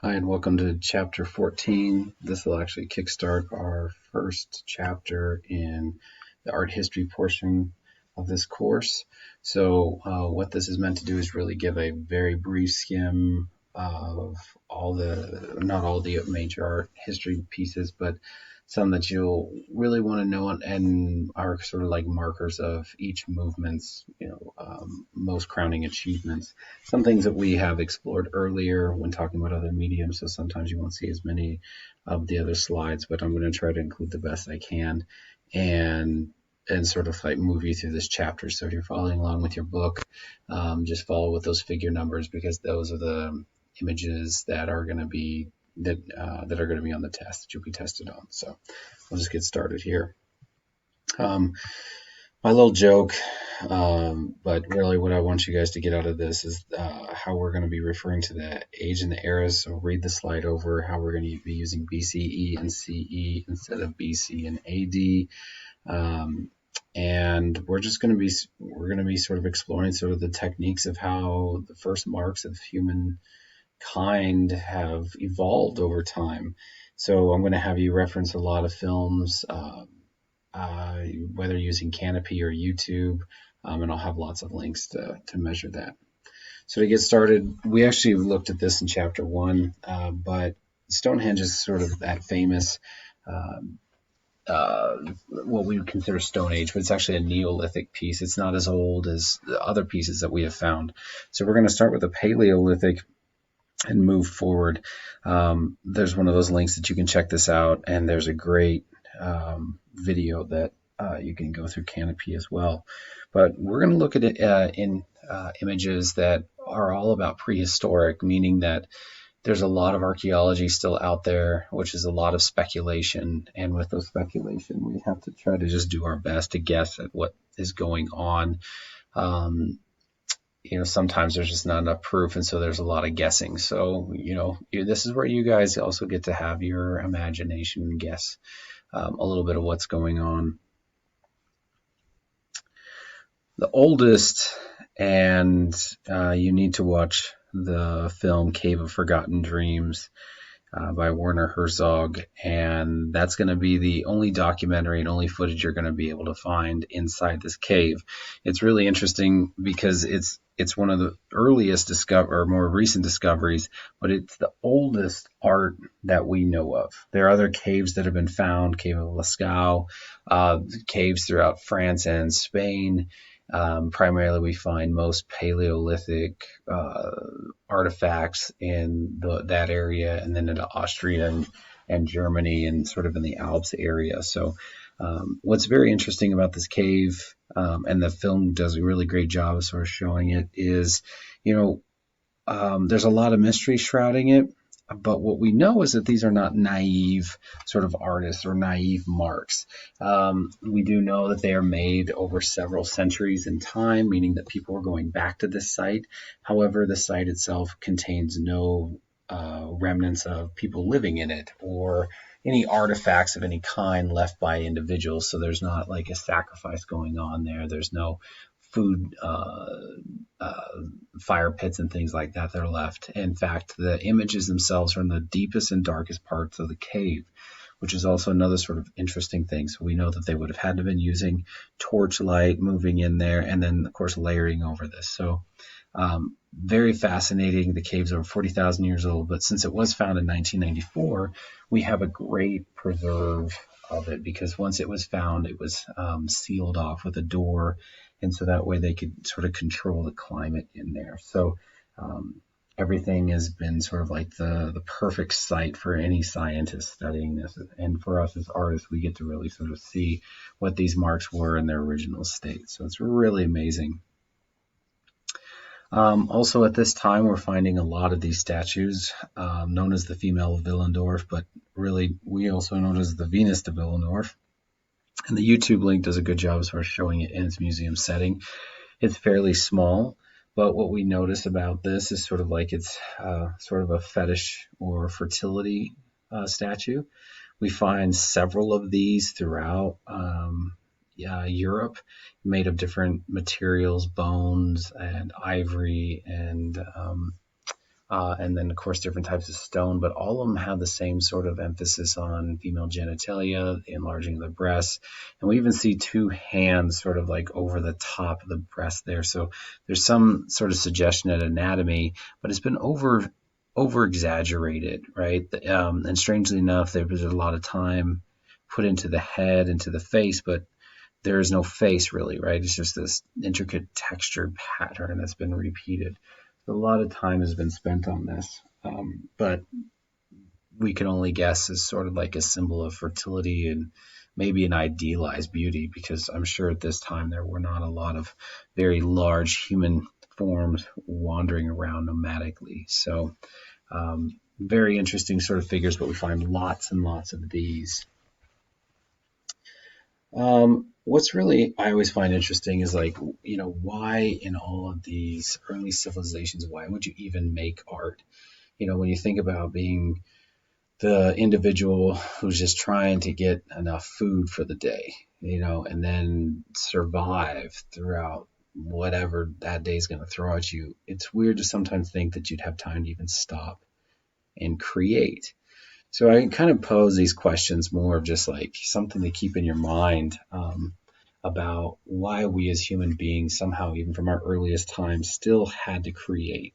Hi, and welcome to chapter 14. This will actually kickstart our first chapter in the art history portion of this course. So, what this is meant to do is really give a very brief skim of not all the major art history pieces, but some that you'll really want to know and are sort of like markers of each movement's, most crowning achievements. Some things that we have explored earlier when talking about other mediums, so sometimes you won't see as many of the other slides, but I'm going to try to include the best I can and sort of like move you through this chapter. So if you're following along with your book, just follow with those figure numbers because those are the images that are going to be that are going to be on the test that you'll be tested on. So we'll just get started here. My little joke, but really what I want you guys to get out of this is how we're going to be referring to the age and the eras. So read the slide over how we're going to be using BCE and CE instead of BC and AD. And we're going to be sort of exploring sort of the techniques of how the first marks of humankind have evolved over time. So I'm going to have you reference a lot of films, whether using Canopy or YouTube, and I'll have lots of links to measure that. So to get started, we actually looked at this in chapter 1, but Stonehenge is sort of that famous, what we would consider Stone Age, but it's actually a Neolithic piece. It's not as old as the other pieces that we have found. So we're going to start with the Paleolithic and move forward. There's one of those links that you can check this out, and there's a great video that you can go through Canopy as well. But we're going to look at it in images that are all about prehistoric, meaning that there's a lot of archaeology still out there, which is a lot of speculation. And with those speculation, we have to try to just do our best to guess at what is going on. Sometimes there's just not enough proof, and so there's a lot of guessing. So, this is where you guys also get to have your imagination and guess a little bit of what's going on. The oldest, and you need to watch the film Cave of Forgotten Dreams by Werner Herzog, and that's going to be the only documentary and only footage you're going to be able to find inside this cave. It's really interesting because it's one of the earliest more recent discoveries, but it's the oldest art that we know of. There are other caves that have been found, Cave of Lascaux, caves throughout France and Spain. Primarily, we find most Paleolithic artifacts in that area, and then into Austria and Germany, and sort of in the Alps area. So, what's very interesting about this cave, and the film does a really great job of sort of showing it, is, there's a lot of mystery shrouding it. But what we know is that these are not naive sort of artists or naive marks. We do know that they are made over several centuries in time, meaning that people are going back to this site. However, the site itself contains no remnants of people living in it or any artifacts of any kind left by individuals. So there's not like a sacrifice going on there. There's no food fire pits and things like that are left. In fact, the images themselves are in the deepest and darkest parts of the cave, which is also another sort of interesting thing. So we know that they would have had to have been using torchlight, moving in there, and then, of course, layering over this. So very fascinating. The cave's over 40,000 years old, but since it was found in 1994, we have a great preserve of it because once it was found, it was sealed off with a door, and so that way they could sort of control the climate in there. So everything has been sort of like the perfect site for any scientist studying this. And for us as artists, we get to really sort of see what these marks were in their original state. So it's really amazing. Also at this time, we're finding a lot of these statues known as the female of Willendorf, but really we also know it as the Venus de Willendorf. And the YouTube link does a good job as far as showing it in its museum setting. It's fairly small, but what we notice about this is sort of like it's sort of a fetish or fertility statue. We find several of these throughout Europe, made of different materials, bones and ivory and and then of course different types of stone, but all of them have the same sort of emphasis on female genitalia, the enlarging of the breasts, and we even see two hands sort of like over the top of the breast there. So there's some sort of suggestion at anatomy, but it's been over exaggerated, right? And strangely enough, there was a lot of time put into the head, into the face, but there is no face really, right? It's just this intricate textured pattern that's been repeated. A lot of time has been spent on this, but we can only guess as sort of like a symbol of fertility and maybe an idealized beauty, because I'm sure at this time there were not a lot of very large human forms wandering around nomadically. So very interesting sort of figures, but we find lots and lots of these. What's really I always find interesting is like, why in all of these early civilizations, why would you even make art? When you think about being the individual who's just trying to get enough food for the day, and then survive throughout whatever that day is going to throw at you, it's weird to sometimes think that you'd have time to even stop and create. So I kind of pose these questions more of just like something to keep in your mind, about why we as human beings somehow, even from our earliest times, still had to create.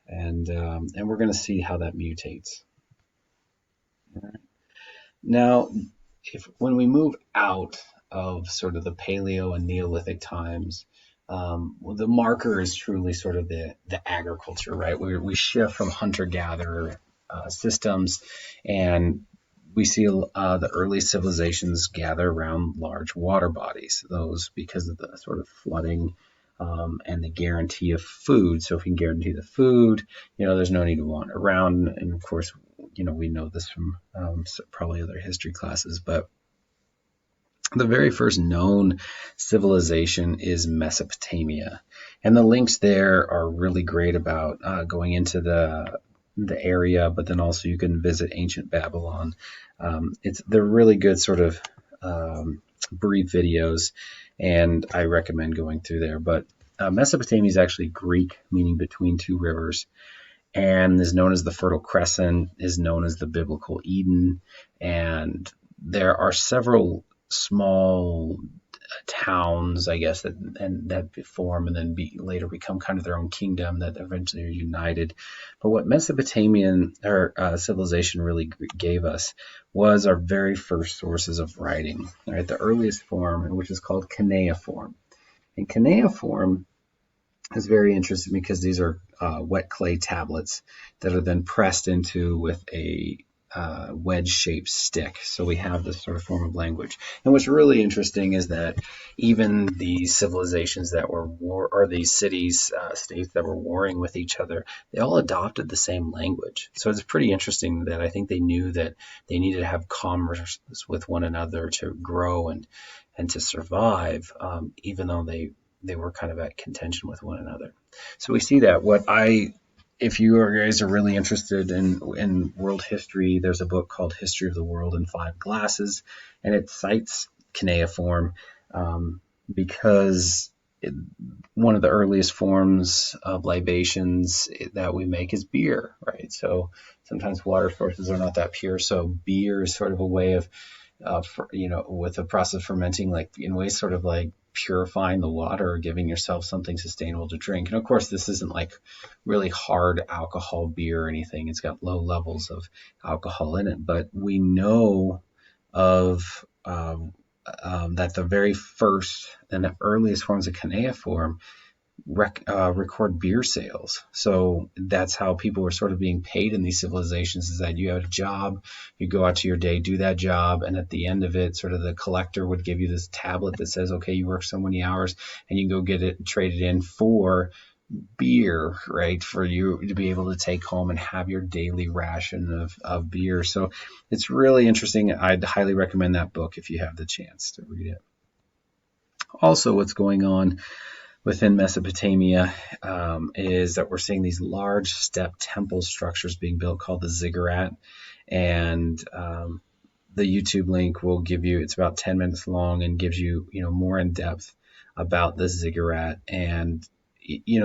And we're going to see how that mutates. All right. Now, when we move out of sort of the Paleo and Neolithic times, well, the marker is truly sort of the agriculture, right? We shift from hunter-gatherer systems, and we see the early civilizations gather around large water bodies, those because of the sort of flooding and the guarantee of food. So if we can guarantee the food, there's no need to wander around. And of course, we know this from probably other history classes, but the very first known civilization is Mesopotamia. And the links there are really great about going into the area, but then also you can visit ancient Babylon. They're really good sort of brief videos, and I recommend going through there. But Mesopotamia is actually Greek, meaning between two rivers, and is known as the Fertile Crescent, is known as the Biblical Eden, and there are several small towns, I guess, that form and then later become kind of their own kingdom that eventually are united. But what Mesopotamian civilization really gave us was our very first sources of writing, right? The earliest form, which is called cuneiform. And cuneiform is very interesting because these are wet clay tablets that are then pressed into with a wedge-shaped stick. So we have this sort of form of language. And what's really interesting is that even the civilizations that were or these cities, states that were warring with each other, they all adopted the same language. So it's pretty interesting that I think they knew that they needed to have commerce with one another to grow and to survive, even though they were kind of at contention with one another. So we see that. If you guys are really interested in world history, there's a book called History of the World in 5 Glasses, and it cites cuneiform because one of the earliest forms of libations that we make is beer, right? So sometimes water sources are not that pure, so beer is sort of a way of, with the process of fermenting, like in ways sort of like purifying the water or giving yourself something sustainable to drink. And of course, this isn't like really hard alcohol beer or anything. It's got low levels of alcohol in it, but we know of that the very first and the earliest forms of cuneiform record beer sales. So that's how people were sort of being paid in these civilizations, is that you had a job, you go out to your day, do that job, and at the end of it, sort of the collector would give you this tablet that says, okay, you work so many hours, and you can go get it and trade it in for beer, right, for you to be able to take home and have your daily ration of beer. So it's really interesting. I'd highly recommend that book if you have the chance to read it. Also, what's going on within Mesopotamia is that we're seeing these large step temple structures being built called the ziggurat. And the YouTube link will give you, it's about 10 minutes long and gives you, more in depth about the ziggurat. And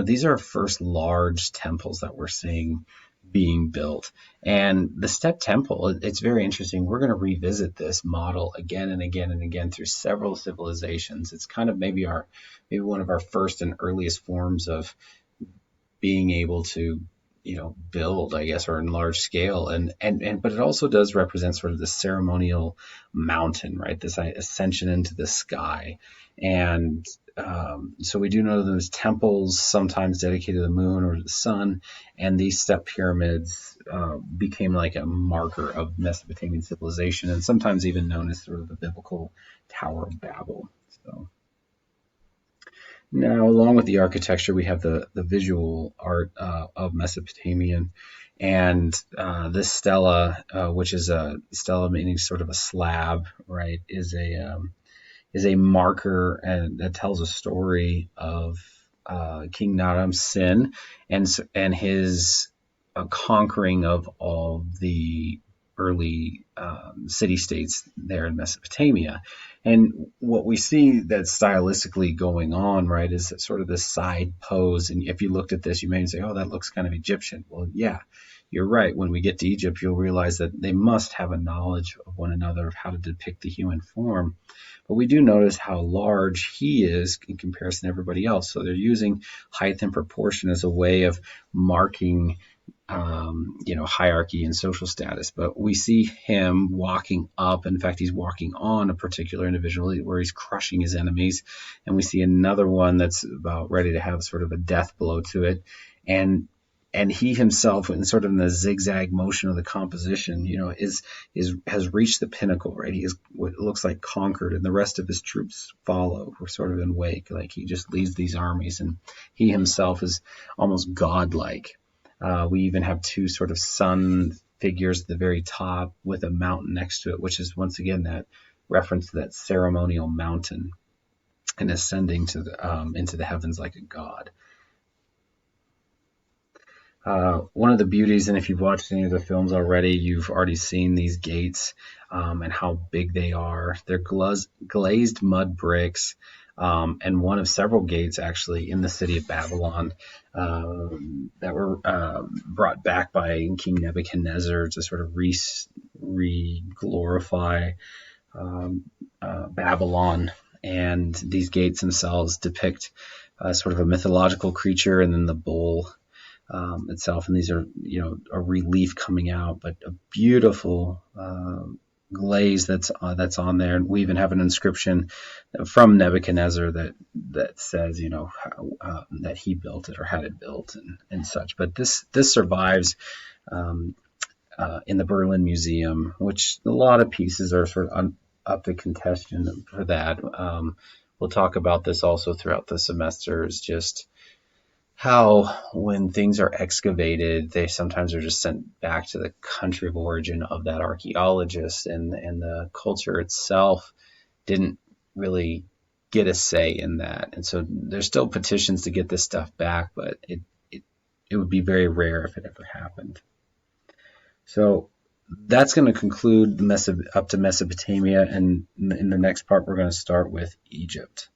these are first large temples that we're seeing being built. And the step temple, it's very interesting. We're going to revisit this model again and again and again through several civilizations. It's kind of maybe one of our first and earliest forms of being able to build, I guess, or in large scale, and but it also does represent sort of the ceremonial mountain, right? This ascension into the sky. And so we do know those temples sometimes dedicated to the moon or the sun, and these step pyramids became like a marker of Mesopotamian civilization, and sometimes even known as sort of the biblical Tower of Babel. So now, along with the architecture, we have the visual art of Mesopotamian, and this stela, which is a stela meaning sort of a slab, right, is a marker and that tells a story of King Naram's sin and his conquering of all the early city-states there in Mesopotamia. And what we see that's stylistically going on, right, is sort of this side pose. And if you looked at this, you may say, oh, that looks kind of Egyptian. Well, yeah, you're right. When we get to Egypt, you'll realize that they must have a knowledge of one another of how to depict the human form. But we do notice how large he is in comparison to everybody else. So they're using height and proportion as a way of marking hierarchy and social status. But we see him walking up. In fact, he's walking on a particular individual where he's crushing his enemies. And we see another one that's about ready to have sort of a death blow to it. And he himself, in sort of the zigzag motion of the composition, has reached the pinnacle, right? He is what looks like conquered, and the rest of his troops follow. We're sort of in wake, like he just leads these armies, and he himself is almost godlike. We even have two sort of sun figures at the very top with a mountain next to it, which is once again that reference to that ceremonial mountain and ascending to into the heavens like a god. One of the beauties, and if you've watched any of the films already, you've already seen these gates and how big they are. They're glazed mud bricks, and one of several gates actually in the city of Babylon that were brought back by King Nebuchadnezzar to sort of re-glorify Babylon. And these gates themselves depict sort of a mythological creature, and then the bull itself, and these are a relief coming out, but a beautiful glaze that's on there. And we even have an inscription from Nebuchadnezzar that says that he built it or had it built and such. But this survives in the Berlin Museum, which a lot of pieces are sort of up to contention for that. We'll talk about this also throughout the semester, is just how when things are excavated, they sometimes are just sent back to the country of origin of that archaeologist, and the culture itself didn't really get a say in that. And so there's still petitions to get this stuff back, but it would be very rare if it ever happened. So that's going to conclude up to Mesopotamia, and in the next part we're going to start with Egypt.